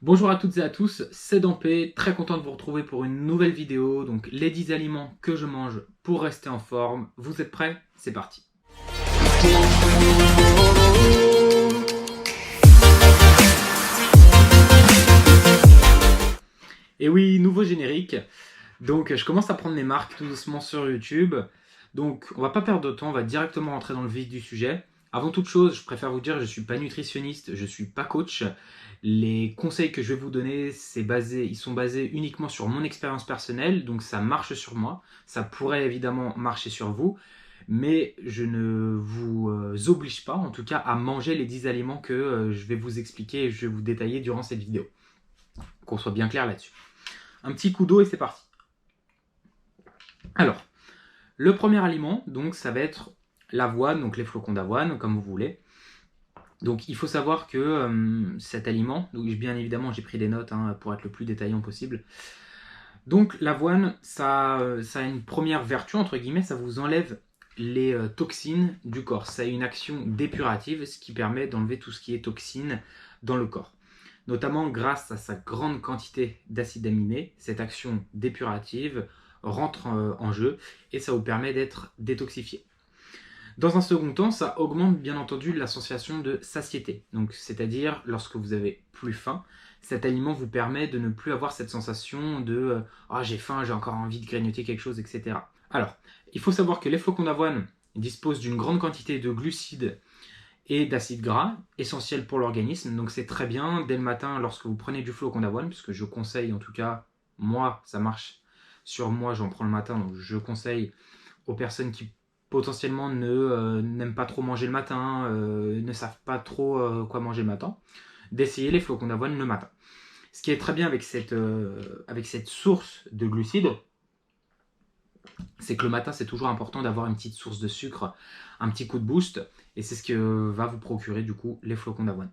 Bonjour à toutes et à tous, c'est Dampé, très content de vous retrouver pour une nouvelle vidéo. Donc les 10 aliments que je mange pour rester en forme. Vous êtes prêts? C'est parti. Et oui, nouveau générique. Donc je commence à prendre mes marques tout doucement sur YouTube. Donc on va pas perdre de temps, on va directement rentrer dans le vif du sujet. Avant toute chose, je préfère vous dire, je ne suis pas nutritionniste, je ne suis pas coach. Les conseils que je vais vous donner, ils sont basés uniquement sur mon expérience personnelle, donc ça marche sur moi. Ça pourrait évidemment marcher sur vous, mais je ne vous oblige pas, en tout cas, à manger les 10 aliments que je vais vous expliquer et je vais vous détailler durant cette vidéo. Qu'on soit bien clair là-dessus. Un petit coup d'eau et c'est parti. Alors, le premier aliment, donc, ça va être l'avoine, donc les flocons d'avoine, comme vous voulez. Donc il faut savoir que cet aliment, donc bien évidemment j'ai pris des notes pour être le plus détaillant possible. Donc l'avoine, ça a une première vertu, entre guillemets, ça vous enlève les toxines du corps. Ça a une action dépurative, ce qui permet d'enlever tout ce qui est toxines dans le corps. Notamment grâce à sa grande quantité d'acides aminés, cette action dépurative rentre en jeu et ça vous permet d'être détoxifié. Dans un second temps, ça augmente bien entendu la sensation de satiété. Donc, c'est-à-dire, lorsque vous avez plus faim, cet aliment vous permet de ne plus avoir cette sensation de ah, j'ai faim, j'ai encore envie de grignoter quelque chose, etc. Alors, il faut savoir que les flocons d'avoine disposent d'une grande quantité de glucides et d'acides gras, essentiels pour l'organisme. Donc, c'est très bien dès le matin lorsque vous prenez du flocon d'avoine, puisque je conseille, en tout cas, moi, ça marche sur moi, j'en prends le matin, donc je conseille aux personnes qui potentiellement n'aiment pas trop manger le matin, ne savent pas trop quoi manger le matin, d'essayer les flocons d'avoine le matin. Ce qui est très bien avec cette source de glucides, c'est que le matin, c'est toujours important d'avoir une petite source de sucre, un petit coup de boost, et c'est ce que va vous procurer du coup les flocons d'avoine.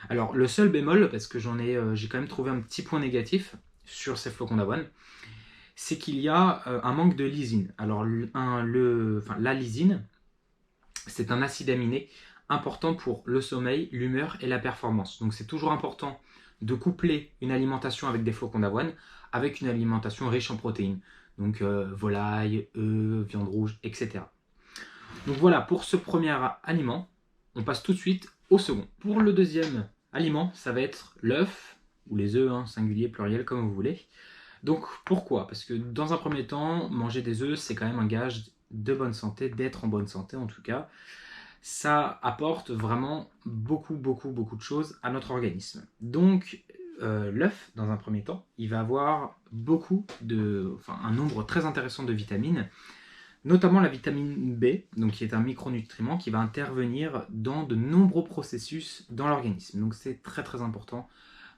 Alors le seul bémol, parce que j'ai quand même trouvé un petit point négatif sur ces flocons d'avoine, c'est qu'il y a un manque de lysine. Alors la lysine, c'est un acide aminé important pour le sommeil, l'humeur et la performance. Donc c'est toujours important de coupler une alimentation avec des flocons d'avoine avec une alimentation riche en protéines. Donc volaille, œufs, viande rouge, etc. Donc voilà pour ce premier aliment. On passe tout de suite au second. Pour le deuxième aliment, ça va être l'œuf, ou les œufs, singulier, pluriel, comme vous voulez. Donc pourquoi? Parce que dans un premier temps, manger des œufs, c'est quand même un gage de bonne santé, d'être en bonne santé en tout cas. Ça apporte vraiment beaucoup de choses à notre organisme. Donc l'œuf, dans un premier temps, il va avoir un nombre très intéressant de vitamines, notamment la vitamine B, donc qui est un micronutriment qui va intervenir dans de nombreux processus dans l'organisme. Donc c'est très important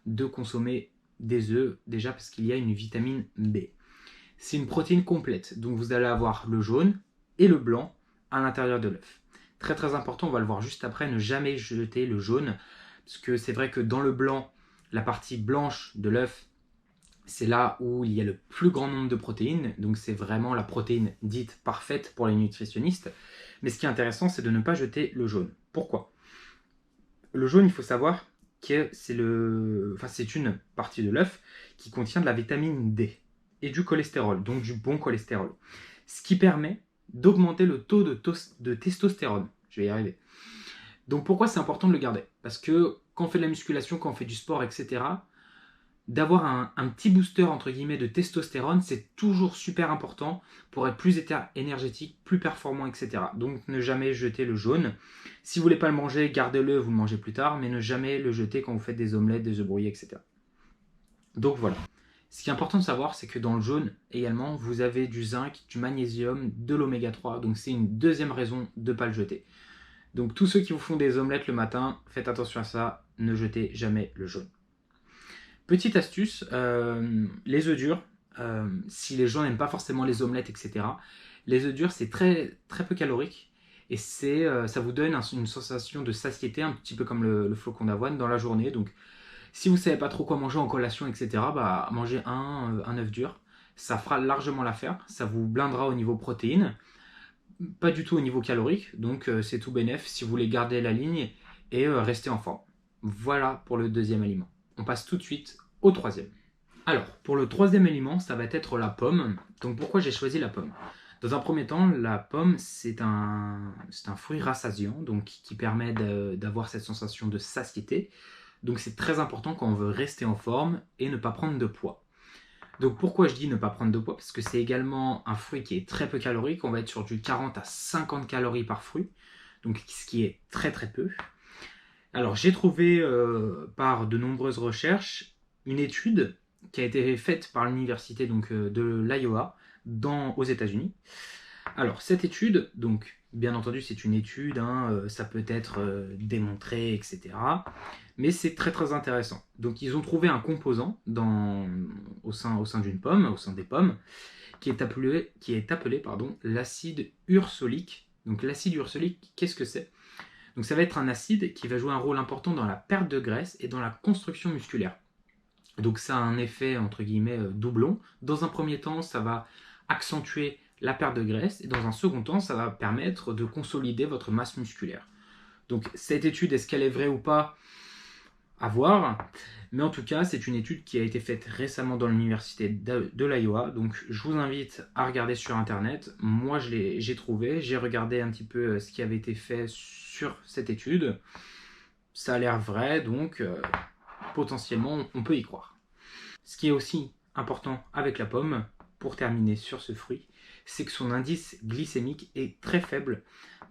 de consommer des œufs, déjà parce qu'il y a une vitamine B. C'est une protéine complète, donc vous allez avoir le jaune et le blanc à l'intérieur de l'œuf. Très important, on va le voir juste après, ne jamais jeter le jaune, parce que c'est vrai que dans le blanc, la partie blanche de l'œuf, c'est là où il y a le plus grand nombre de protéines, donc c'est vraiment la protéine dite parfaite pour les nutritionnistes. Mais ce qui est intéressant, c'est de ne pas jeter le jaune. Pourquoi? Le jaune, il faut savoir que c'est une partie de l'œuf qui contient de la vitamine D et du cholestérol, donc du bon cholestérol. Ce qui permet d'augmenter le taux de testostérone. Je vais y arriver. Donc pourquoi c'est important de le garder? Parce que quand on fait de la musculation, quand on fait du sport, etc., d'avoir un petit booster entre guillemets de testostérone, c'est toujours super important pour être plus énergétique, plus performant, etc. Donc ne jamais jeter le jaune. Si vous voulez pas le manger, gardez-le, vous le mangez plus tard, mais ne jamais le jeter quand vous faites des omelettes, des œufs brouillés, etc. Donc voilà. Ce qui est important de savoir, c'est que dans le jaune également, vous avez du zinc, du magnésium, de l'oméga 3, donc c'est une deuxième raison de ne pas le jeter. Donc tous ceux qui vous font des omelettes le matin, faites attention à ça, ne jetez jamais le jaune. Petite astuce, les œufs durs, si les gens n'aiment pas forcément les omelettes, etc., les œufs durs, c'est très peu calorique et ça vous donne une sensation de satiété, un petit peu comme le flocon d'avoine dans la journée. Donc, si vous ne savez pas trop quoi manger en collation, etc., bah, mangez un œuf dur. Ça fera largement l'affaire, ça vous blindera au niveau protéines, pas du tout au niveau calorique, donc c'est tout bénef si vous voulez garder la ligne et rester en forme. Voilà pour le deuxième aliment. on passe tout de suite au troisième. Alors, pour le troisième aliment, ça va être la pomme. Donc pourquoi j'ai choisi la pomme? Dans un premier temps, la pomme, c'est un fruit rassasiant, donc qui permet d'avoir cette sensation de satiété. Donc c'est très important quand on veut rester en forme et ne pas prendre de poids. Donc pourquoi je dis ne pas prendre de poids? Parce que c'est également un fruit qui est très peu calorique. On va être sur du 40 à 50 calories par fruit, donc ce qui est très très peu. Alors j'ai trouvé par de nombreuses recherches une étude qui a été faite par l'université de l'Iowa aux États-Unis. Alors cette étude, donc bien entendu c'est une étude, ça peut être démontré, etc. Mais c'est très très intéressant. Donc ils ont trouvé un composant au sein d'une pomme, au sein des pommes, qui est appelé l'acide ursolique. Donc l'acide ursolique, qu'est-ce que c'est? Donc ça va être un acide qui va jouer un rôle important dans la perte de graisse et dans la construction musculaire. Donc ça a un effet entre guillemets doublon. Dans un premier temps, ça va accentuer la perte de graisse et dans un second temps, ça va permettre de consolider votre masse musculaire. Donc cette étude, est-ce qu'elle est vraie ou pas? À voir. Mais en tout cas, c'est une étude qui a été faite récemment dans l'université de l'Iowa. Donc je vous invite à regarder sur internet. Moi j'ai trouvé, j'ai regardé un petit peu ce qui avait été fait sur cette étude. Ça a l'air vrai, donc potentiellement on peut y croire. Ce qui est aussi important avec la pomme, pour terminer sur ce fruit, c'est que son indice glycémique est très faible.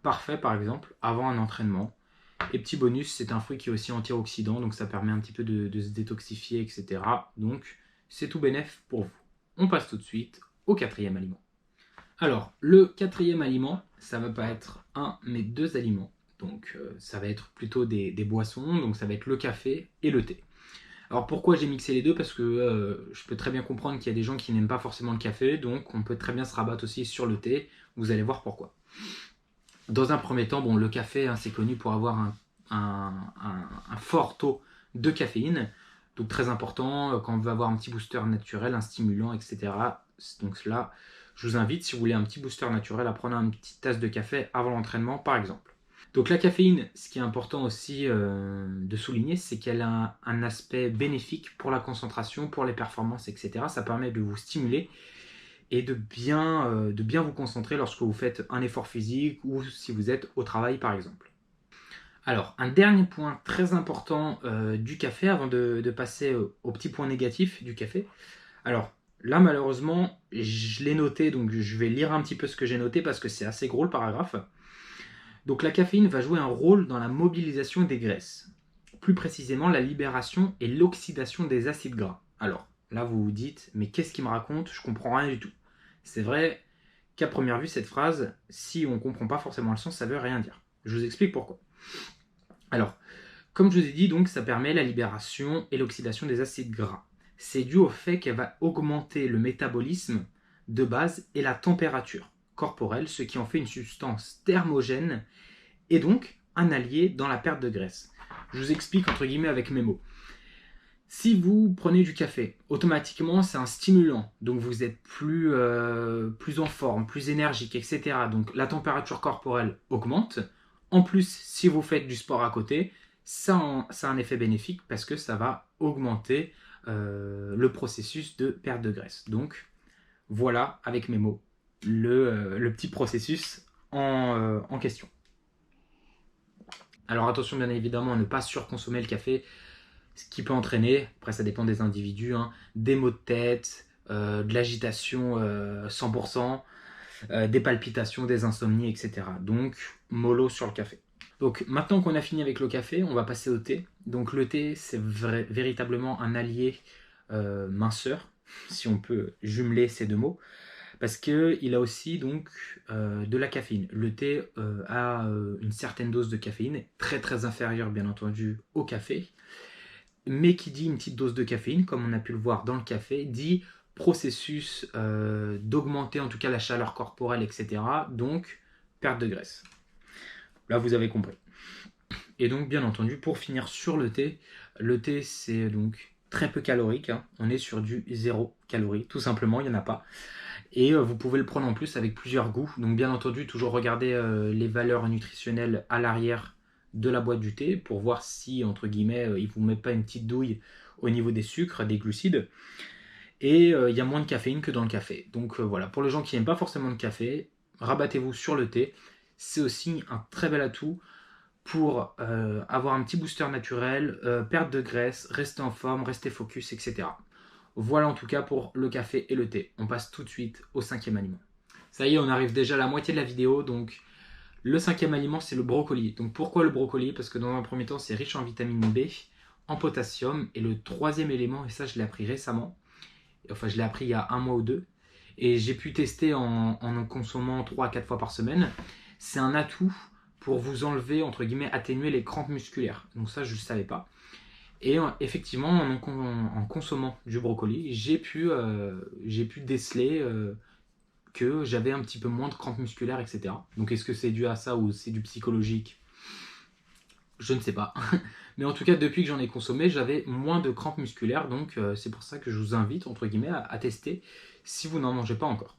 Parfait par exemple avant un entraînement. Et petit bonus, c'est un fruit qui est aussi antioxydant, donc ça permet un petit peu de se détoxifier, etc. Donc c'est tout bénef pour vous. On passe tout de suite au quatrième aliment. Alors, le quatrième aliment, ça va pas être un, mais deux aliments. Donc ça va être plutôt des boissons, donc ça va être le café et le thé. Alors pourquoi j'ai mixé les deux? Parce que je peux très bien comprendre qu'il y a des gens qui n'aiment pas forcément le café, donc on peut très bien se rabattre aussi sur le thé, vous allez voir pourquoi. Dans un premier temps, le café, c'est connu pour avoir un fort taux de caféine, donc très important quand on veut avoir un petit booster naturel, un stimulant, etc. Donc là, je vous invite, si vous voulez un petit booster naturel, à prendre une petite tasse de café avant l'entraînement, par exemple. Donc la caféine, ce qui est important aussi de souligner, c'est qu'elle a un aspect bénéfique pour la concentration, pour les performances, etc. Ça permet de vous stimuler et de bien vous concentrer lorsque vous faites un effort physique ou si vous êtes au travail par exemple. Alors, un dernier point très important du café avant de passer au petit point négatif du café. Alors, là malheureusement, je l'ai noté, donc je vais lire un petit peu ce que j'ai noté parce que c'est assez gros le paragraphe. Donc la caféine va jouer un rôle dans la mobilisation des graisses. Plus précisément, la libération et l'oxydation des acides gras. Alors, là vous vous dites, mais qu'est-ce qu'il me raconte? Je comprends rien du tout. C'est vrai qu'à première vue, cette phrase, si on ne comprend pas forcément le sens, ça veut rien dire. Je vous explique pourquoi. Alors, comme je vous ai dit, donc, ça permet la libération et l'oxydation des acides gras. C'est dû au fait qu'elle va augmenter le métabolisme de base et la température corporelle, ce qui en fait une substance thermogène et donc un allié dans la perte de graisse. Je vous explique entre guillemets avec mes mots. Si vous prenez du café, automatiquement c'est un stimulant, donc vous êtes plus en forme, plus énergique, etc. Donc la température corporelle augmente. En plus, si vous faites du sport à côté, ça a un effet bénéfique parce que ça va augmenter le processus de perte de graisse. Donc voilà, avec mes mots, le petit processus en question. Alors attention bien évidemment à ne pas surconsommer le café, ce qui peut entraîner, après ça dépend des individus, des maux de tête, de l'agitation 100%, des palpitations, des insomnies, etc. Donc mollo sur le café. Donc maintenant qu'on a fini avec le café, on va passer au thé. Donc le thé, c'est véritablement un allié minceur, si on peut jumeler ces deux mots, parce qu'il a aussi donc de la caféine. Le thé a une certaine dose de caféine, très très inférieure bien entendu au café, mais qui dit une petite dose de caféine, comme on a pu le voir dans le café, dit processus d'augmenter en tout cas la chaleur corporelle, etc. Donc perte de graisse. Là vous avez compris. Et donc bien entendu, pour finir sur le thé c'est donc très peu calorique, on est sur du 0 calories, tout simplement, il n'y en a pas. Et vous pouvez le prendre en plus avec plusieurs goûts. Donc bien entendu, toujours regarder les valeurs nutritionnelles à l'arrière de la boîte du thé pour voir si, entre guillemets, il ne vous met pas une petite douille au niveau des sucres, des glucides. Et il y a moins de caféine que dans le café. Donc voilà, pour les gens qui n'aiment pas forcément le café, rabattez-vous sur le thé. C'est aussi un très bel atout pour avoir un petit booster naturel, perte de graisse, rester en forme, rester focus, etc. Voilà en tout cas pour le café et le thé. On passe tout de suite au 5e aliment. Ça y est, on arrive déjà à la moitié de la vidéo, donc le 5e aliment c'est le brocoli. Donc pourquoi le brocoli? Parce que dans un premier temps c'est riche en vitamine B, en potassium, et le 3e élément, et ça je l'ai appris récemment, enfin je l'ai appris il y a 1 mois ou 2, et j'ai pu tester en consommant 3 à 4 fois par semaine, c'est un atout pour vous enlever, entre guillemets, atténuer les crampes musculaires. Donc ça je ne le savais pas. Et effectivement, en consommant du brocoli, j'ai pu déceler que j'avais un petit peu moins de crampes musculaires, etc. Donc est-ce que c'est dû à ça ou c'est du psychologique? Je ne sais pas. Mais en tout cas, depuis que j'en ai consommé, j'avais moins de crampes musculaires. Donc c'est pour ça que je vous invite, entre guillemets, à tester si vous n'en mangez pas encore.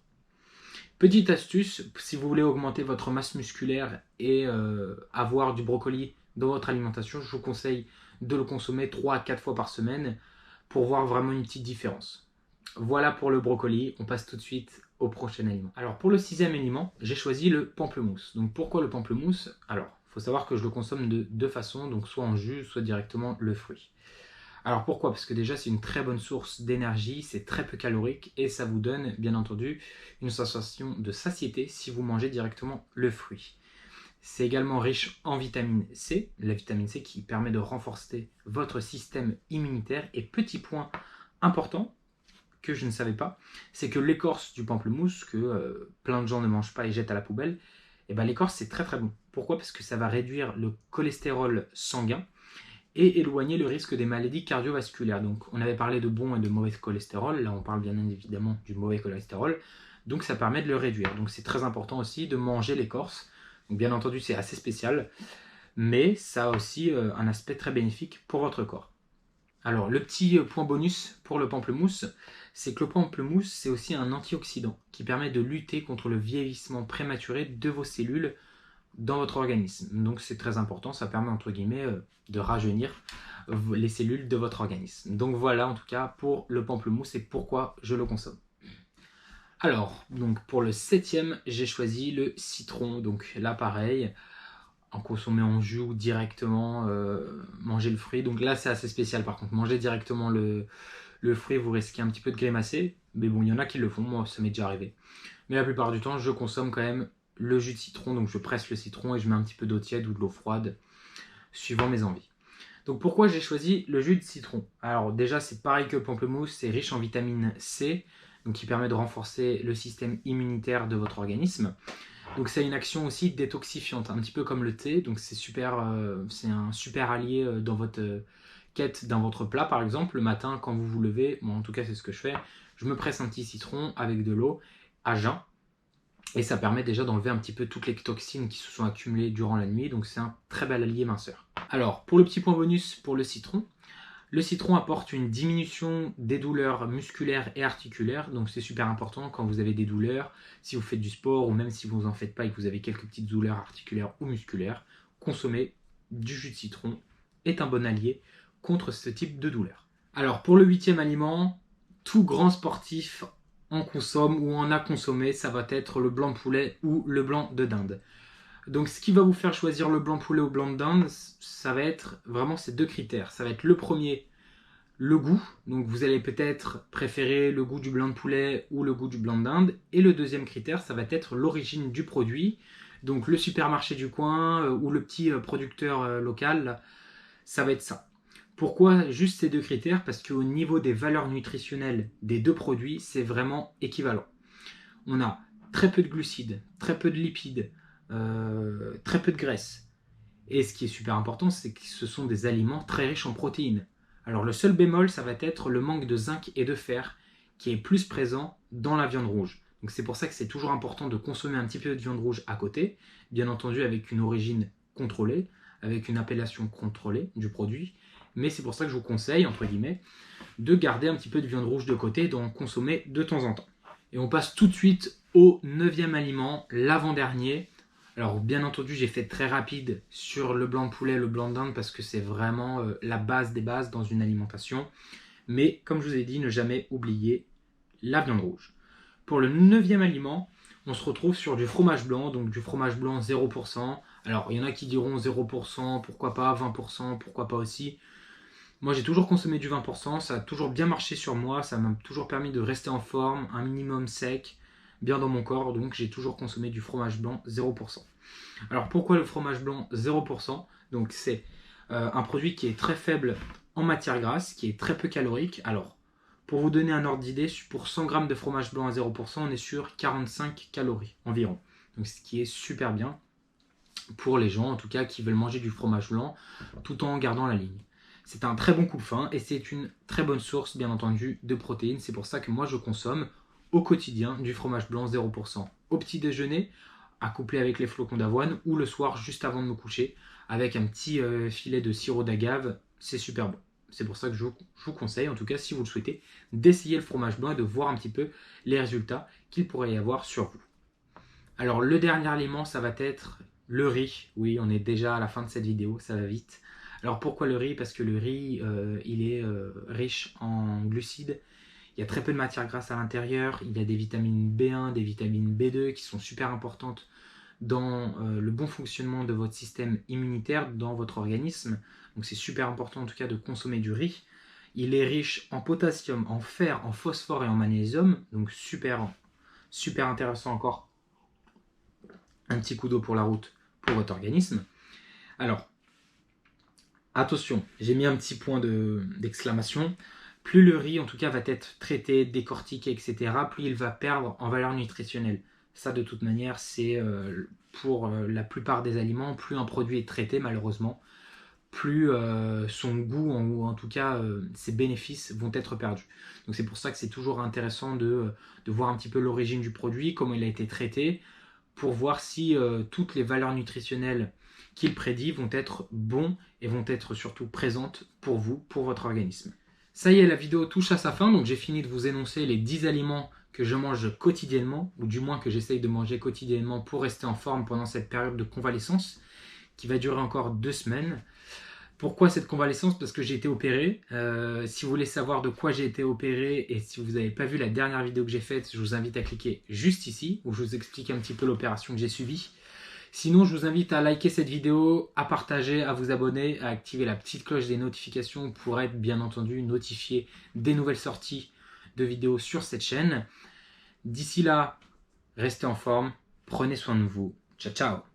Petite astuce, si vous voulez augmenter votre masse musculaire et avoir du brocoli dans votre alimentation, je vous conseille de le consommer 3 à 4 fois par semaine pour voir vraiment une petite différence. Voilà pour le brocoli, on passe tout de suite au prochain aliment. Alors pour le 6e aliment, j'ai choisi le pamplemousse. Donc pourquoi le pamplemousse? Alors, il faut savoir que je le consomme de deux façons, donc soit en jus, soit directement le fruit. Alors pourquoi? Parce que déjà c'est une très bonne source d'énergie, c'est très peu calorique et ça vous donne bien entendu une sensation de satiété si vous mangez directement le fruit. C'est également riche en vitamine C, la vitamine C qui permet de renforcer votre système immunitaire. Et petit point important que je ne savais pas, c'est que l'écorce du pamplemousse, que plein de gens ne mangent pas et jettent à la poubelle, et ben l'écorce c'est très très bon. Pourquoi? Parce que ça va réduire le cholestérol sanguin et éloigner le risque des maladies cardiovasculaires. Donc on avait parlé de bon et de mauvais cholestérol, là on parle bien évidemment du mauvais cholestérol, donc ça permet de le réduire. Donc c'est très important aussi de manger l'écorce. Donc bien entendu c'est assez spécial, mais ça a aussi un aspect très bénéfique pour votre corps. Alors le petit point bonus pour le pamplemousse, c'est que le pamplemousse c'est aussi un antioxydant qui permet de lutter contre le vieillissement prématuré de vos cellules dans votre organisme. Donc c'est très important, ça permet entre guillemets de rajeunir les cellules de votre organisme. Donc voilà en tout cas pour le pamplemousse et pourquoi je le consomme. Alors, donc pour le 7e, j'ai choisi le citron. Donc là pareil, en consommer en jus ou directement manger le fruit. Donc là c'est assez spécial par contre, manger directement le fruit, vous risquez un petit peu de grimacer. Mais bon, il y en a qui le font, moi ça m'est déjà arrivé. Mais la plupart du temps, je consomme quand même le jus de citron, donc je presse le citron et je mets un petit peu d'eau tiède ou de l'eau froide, suivant mes envies. Donc pourquoi j'ai choisi le jus de citron? Alors déjà c'est pareil que le pamplemousse, c'est riche en vitamine C, donc qui permet de renforcer le système immunitaire de votre organisme. Donc c'est une action aussi détoxifiante, un petit peu comme le thé, donc c'est c'est un super allié dans votre quête dans votre plat par exemple. Le matin quand vous vous levez, moi en tout cas c'est ce que je fais, je me presse un petit citron avec de l'eau à jeun. Et ça permet déjà d'enlever un petit peu toutes les toxines qui se sont accumulées durant la nuit. Donc c'est un très bel allié minceur. Alors pour le petit point bonus pour le citron apporte une diminution des douleurs musculaires et articulaires. Donc c'est super important quand vous avez des douleurs, si vous faites du sport ou même si vous n'en faites pas et que vous avez quelques petites douleurs articulaires ou musculaires, consommer du jus de citron est un bon allié contre ce type de douleur. Alors pour le 8e aliment, tout grand sportif en consomme ou en a consommé, ça va être le blanc de poulet ou le blanc de dinde. Donc ce qui va vous faire choisir le blanc de poulet ou le blanc de dinde, ça va être vraiment ces deux critères. Ça va être le premier, le goût. Donc vous allez peut-être préférer le goût du blanc de poulet ou le goût du blanc de dinde. Et le deuxième critère, ça va être l'origine du produit. Donc le supermarché du coin ou le petit producteur local, ça va être ça. Pourquoi juste ces deux critères? Parce qu'au niveau des valeurs nutritionnelles des deux produits, c'est vraiment équivalent. On a très peu de glucides, très peu de lipides, très peu de graisse. Et ce qui est super important, c'est que ce sont des aliments très riches en protéines. Alors le seul bémol, ça va être le manque de zinc et de fer qui est plus présent dans la viande rouge. Donc c'est pour ça que c'est toujours important de consommer un petit peu de viande rouge à côté, bien entendu avec une origine contrôlée, avec une appellation contrôlée du produit. Mais c'est pour ça que je vous conseille, entre guillemets, de garder un petit peu de viande rouge de côté et d'en consommer de temps en temps. Et on passe tout de suite au 9e aliment, l'avant-dernier. Alors bien entendu, j'ai fait très rapide sur le blanc de poulet, le blanc de dinde, parce que c'est vraiment la base des bases dans une alimentation. Mais comme je vous ai dit, ne jamais oublier la viande rouge. Pour le 9e aliment, on se retrouve sur du fromage blanc, donc du fromage blanc 0%. Alors il y en a qui diront 0%, pourquoi pas, 20%, pourquoi pas aussi. Moi j'ai toujours consommé du 20%, ça a toujours bien marché sur moi, ça m'a toujours permis de rester en forme, un minimum sec, bien dans mon corps, donc j'ai toujours consommé du fromage blanc 0%. Alors pourquoi le fromage blanc 0%? Donc c'est un produit qui est très faible en matière grasse, qui est très peu calorique. Alors pour vous donner un ordre d'idée, pour 100 g de fromage blanc à 0%, on est sur 45 calories environ. Donc ce qui est super bien pour les gens en tout cas qui veulent manger du fromage blanc tout en gardant la ligne. C'est un très bon coupe-faim et c'est une très bonne source bien entendu de protéines. C'est pour ça que moi je consomme au quotidien du fromage blanc 0% au petit déjeuner, accoupler avec les flocons d'avoine ou le soir juste avant de me coucher avec un petit filet de sirop d'agave, c'est super bon. C'est pour ça que je vous conseille, en tout cas si vous le souhaitez, d'essayer le fromage blanc et de voir un petit peu les résultats qu'il pourrait y avoir sur vous. Alors le dernier aliment, ça va être le riz. Oui, on est déjà à la fin de cette vidéo, ça va vite. Alors pourquoi le riz? Parce que le riz, il est riche en glucides. Il y a très peu de matière grasse à l'intérieur. Il y a des vitamines B1, des vitamines B2 qui sont super importantes dans le bon fonctionnement de votre système immunitaire, dans votre organisme. Donc c'est super important en tout cas de consommer du riz. Il est riche en potassium, en fer, en phosphore et en magnésium. Donc super, super intéressant encore. Un petit coup d'eau pour la route pour votre organisme. Alors, attention, j'ai mis un petit point d'exclamation. Plus le riz, en tout cas, va être traité, décortiqué, etc., plus il va perdre en valeur nutritionnelle. Ça, de toute manière, c'est pour la plupart des aliments, plus un produit est traité, malheureusement, plus son goût, ou en tout cas ses bénéfices vont être perdus. Donc c'est pour ça que c'est toujours intéressant de voir un petit peu l'origine du produit, comment il a été traité, pour voir si toutes les valeurs nutritionnelles qu'il prédit vont être bons et vont être surtout présentes pour vous, pour votre organisme. Ça y est, la vidéo touche à sa fin, donc j'ai fini de vous énoncer les 10 aliments que je mange quotidiennement, ou du moins que j'essaye de manger quotidiennement pour rester en forme pendant cette période de convalescence, qui va durer encore 2 semaines. Pourquoi cette convalescence? Parce que j'ai été opéré. Si vous voulez savoir de quoi j'ai été opéré et si vous n'avez pas vu la dernière vidéo que j'ai faite, je vous invite à cliquer juste ici où je vous explique un petit peu l'opération que j'ai subie. Sinon, je vous invite à liker cette vidéo, à partager, à vous abonner, à activer la petite cloche des notifications pour être bien entendu notifié des nouvelles sorties de vidéos sur cette chaîne. D'ici là, restez en forme, prenez soin de vous. Ciao, ciao!